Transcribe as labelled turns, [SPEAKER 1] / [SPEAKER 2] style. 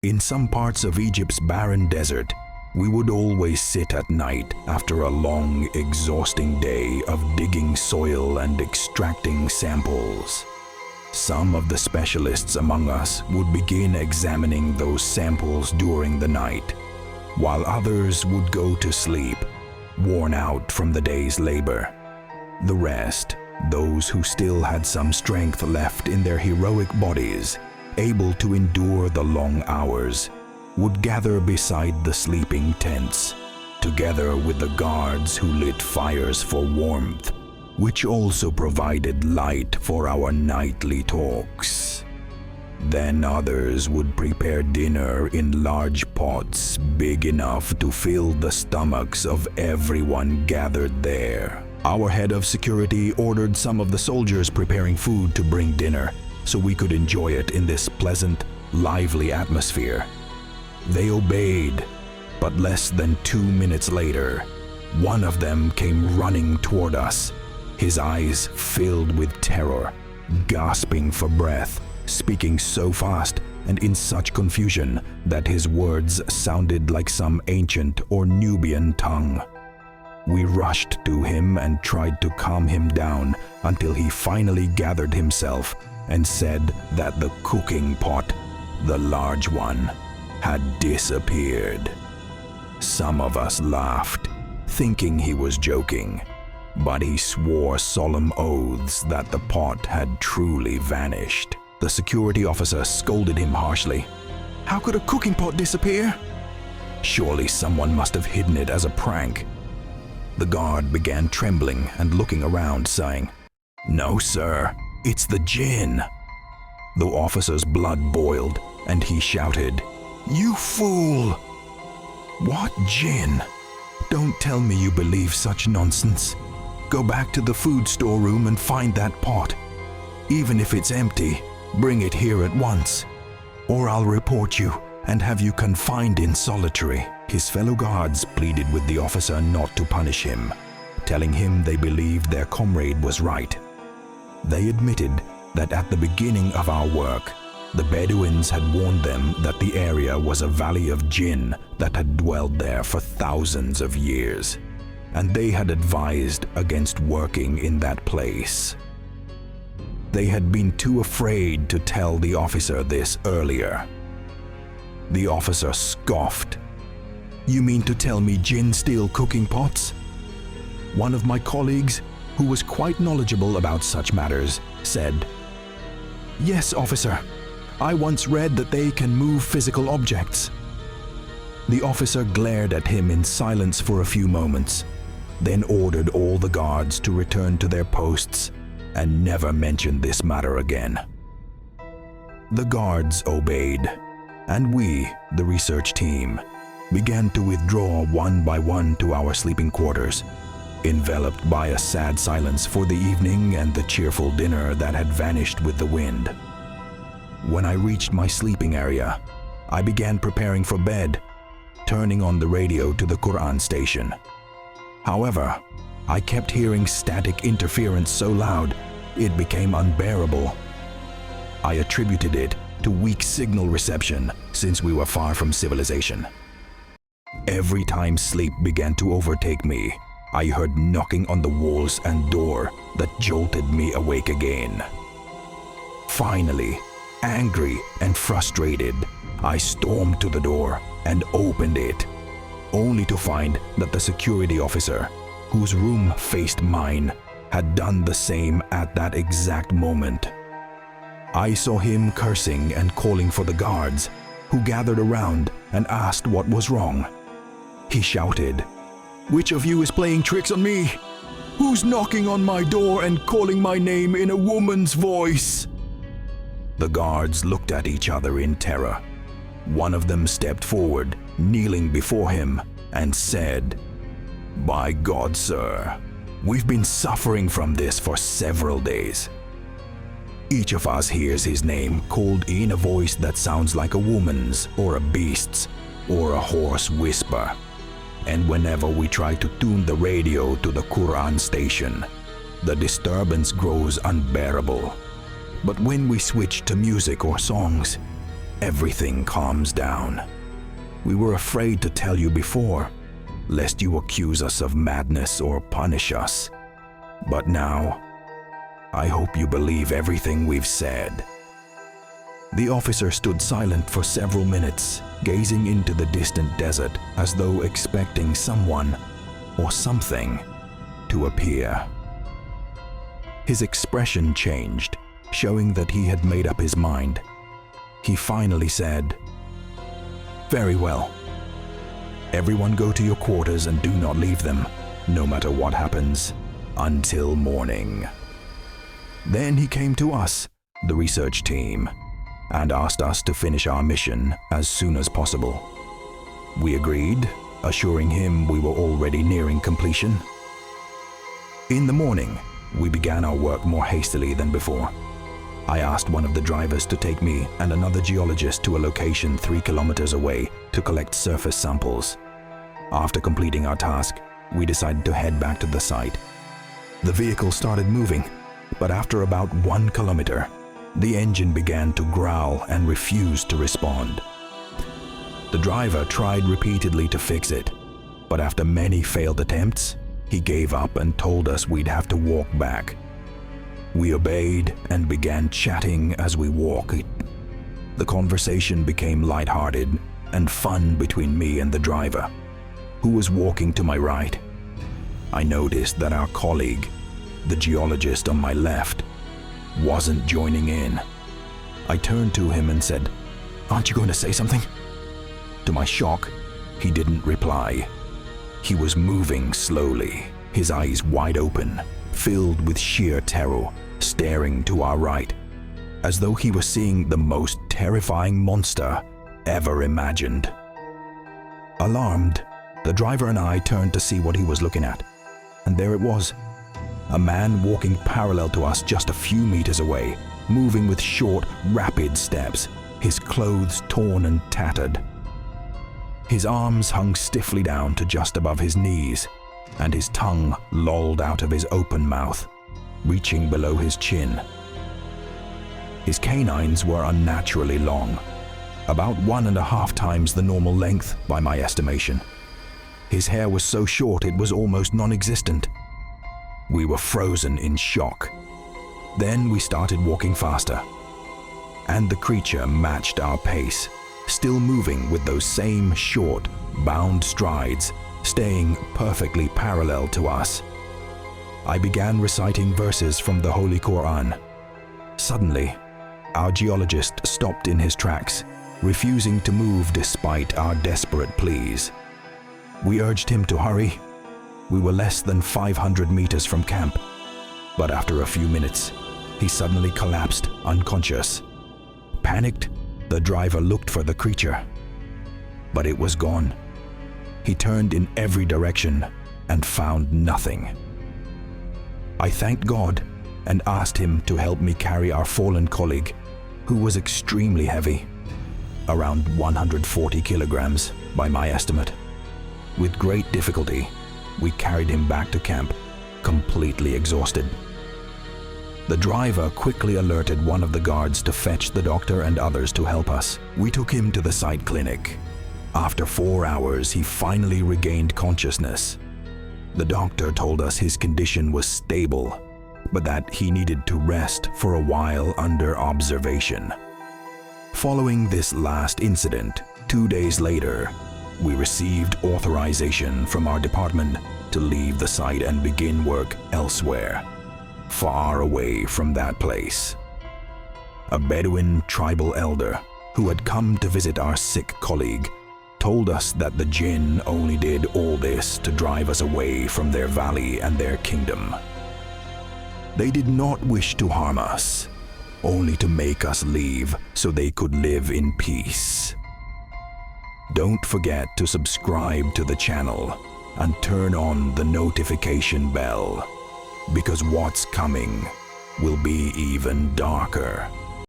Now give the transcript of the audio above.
[SPEAKER 1] In some parts of Egypt's barren desert, we would always sit at night after a long, exhausting day of digging soil and extracting samples. Some of the specialists among us would begin examining those samples during the night, while others would go to sleep, worn out from the day's labor. The rest, those who still had some strength left in their heroic bodies, able to endure the long hours, would gather beside the sleeping tents, together with the guards who lit fires for warmth, which also provided light for our nightly talks. Then others would prepare dinner in large pots big enough to fill the stomachs of everyone gathered there. Our head of security ordered some of the soldiers preparing food to bring dinner, so we could enjoy it in this pleasant, lively atmosphere. They obeyed, but less than 2 minutes later, one of them came running toward us, his eyes filled with terror, gasping for breath, speaking so fast and in such confusion that his words sounded like some ancient or Nubian tongue. We rushed to him and tried to calm him down until he finally gathered himself and said that the cooking pot, the large one, had disappeared. Some of us laughed, thinking he was joking, but he swore solemn oaths that the pot had truly vanished. The security officer scolded him harshly. "How could a cooking pot disappear? Surely someone must have hidden it as a prank." The guard began trembling and looking around, saying, "No, sir, it's the Jinn." The officer's blood boiled, and he shouted, "You fool! What Jinn? Don't tell me you believe such nonsense. Go back to the food storeroom and find that pot. Even if it's empty, bring it here at once, or I'll report you and have you confined in solitary." His fellow guards pleaded with the officer not to punish him, telling him they believed their comrade was right. They admitted that at the beginning of our work, the Bedouins had warned them that the area was a valley of Jinn that had dwelled there for thousands of years, and they had advised against working in that place. They had been too afraid to tell the officer this earlier. The officer scoffed. "You mean to tell me Jinn steal cooking pots?" One of my colleagues, who was quite knowledgeable about such matters, said, "Yes, officer. I once read that they can move physical objects." The officer glared at him in silence for a few moments, then ordered all the guards to return to their posts and never mention this matter again. The guards obeyed, and we, the research team, began to withdraw one by one to our sleeping quarters, enveloped by a sad silence for the evening and the cheerful dinner that had vanished with the wind. When I reached my sleeping area, I began preparing for bed, turning on the radio to the Quran station. However, I kept hearing static interference so loud it became unbearable. I attributed it to weak signal reception since we were far from civilization. Every time sleep began to overtake me, I heard knocking on the walls and door that jolted me awake again. Finally, angry and frustrated, I stormed to the door and opened it, only to find that the security officer, whose room faced mine, had done the same at that exact moment. I saw him cursing and calling for the guards, who gathered around and asked what was wrong. He shouted, "Which of you is playing tricks on me? Who's knocking on my door and calling my name in a woman's voice?" The guards looked at each other in terror. One of them stepped forward, kneeling before him, and said, "By God, sir, we've been suffering from this for several days. Each of us hears his name called in a voice that sounds like a woman's or a beast's or a hoarse whisper. And whenever we try to tune the radio to the Quran station, the disturbance grows unbearable. But when we switch to music or songs, everything calms down. We were afraid to tell you before, lest you accuse us of madness or punish us. But now, I hope you believe everything we've said." The officer stood silent for several minutes, gazing into the distant desert as though expecting someone or something to appear. His expression changed, showing that he had made up his mind. He finally said, "Very well. Everyone go to your quarters and do not leave them, no matter what happens, until morning." Then he came to us, the research team, and asked us to finish our mission as soon as possible. We agreed, assuring him we were already nearing completion. In the morning, we began our work more hastily than before. I asked one of the drivers to take me and another geologist to a location 3 kilometers away to collect surface samples. After completing our task, we decided to head back to the site. The vehicle started moving, but after about 1 kilometer, the engine began to growl and refused to respond. The driver tried repeatedly to fix it, but after many failed attempts, he gave up and told us we'd have to walk back. We obeyed and began chatting as we walked. The conversation became lighthearted and fun between me and the driver, who was walking to my right. I noticed that our colleague, the geologist on my left, wasn't joining in. I turned to him and said, "Aren't you going to say something?" To my shock, he didn't reply. He was moving slowly, his eyes wide open, filled with sheer terror, staring to our right, as though he was seeing the most terrifying monster ever imagined. Alarmed, the driver and I turned to see what he was looking at, and there it was. A man walking parallel to us just a few meters away, moving with short, rapid steps, his clothes torn and tattered. His arms hung stiffly down to just above his knees, and his tongue lolled out of his open mouth, reaching below his chin. His canines were unnaturally long, about 1.5 times the normal length by my estimation. His hair was so short it was almost non-existent. We were frozen in shock. Then we started walking faster, and the creature matched our pace, still moving with those same short, bound strides, staying perfectly parallel to us. I began reciting verses from the Holy Quran. Suddenly, our geologist stopped in his tracks, refusing to move despite our desperate pleas. We urged him to hurry. We were less than 500 meters from camp, but after a few minutes, he suddenly collapsed unconscious. Panicked, the driver looked for the creature, but it was gone. He turned in every direction and found nothing. I thanked God and asked him to help me carry our fallen colleague, who was extremely heavy, around 140 kilograms by my estimate. With great difficulty, we carried him back to camp, completely exhausted. The driver quickly alerted one of the guards to fetch the doctor and others to help us. We took him to the site clinic. After 4 hours, he finally regained consciousness. The doctor told us his condition was stable, but that he needed to rest for a while under observation. Following this last incident, 2 days later, we received authorization from our department to leave the site and begin work elsewhere, far away from that place. A Bedouin tribal elder who had come to visit our sick colleague told us that the Jinn only did all this to drive us away from their valley and their kingdom. They did not wish to harm us, only to make us leave so they could live in peace. Don't forget to subscribe to the channel and turn on the notification bell, because what's coming will be even darker.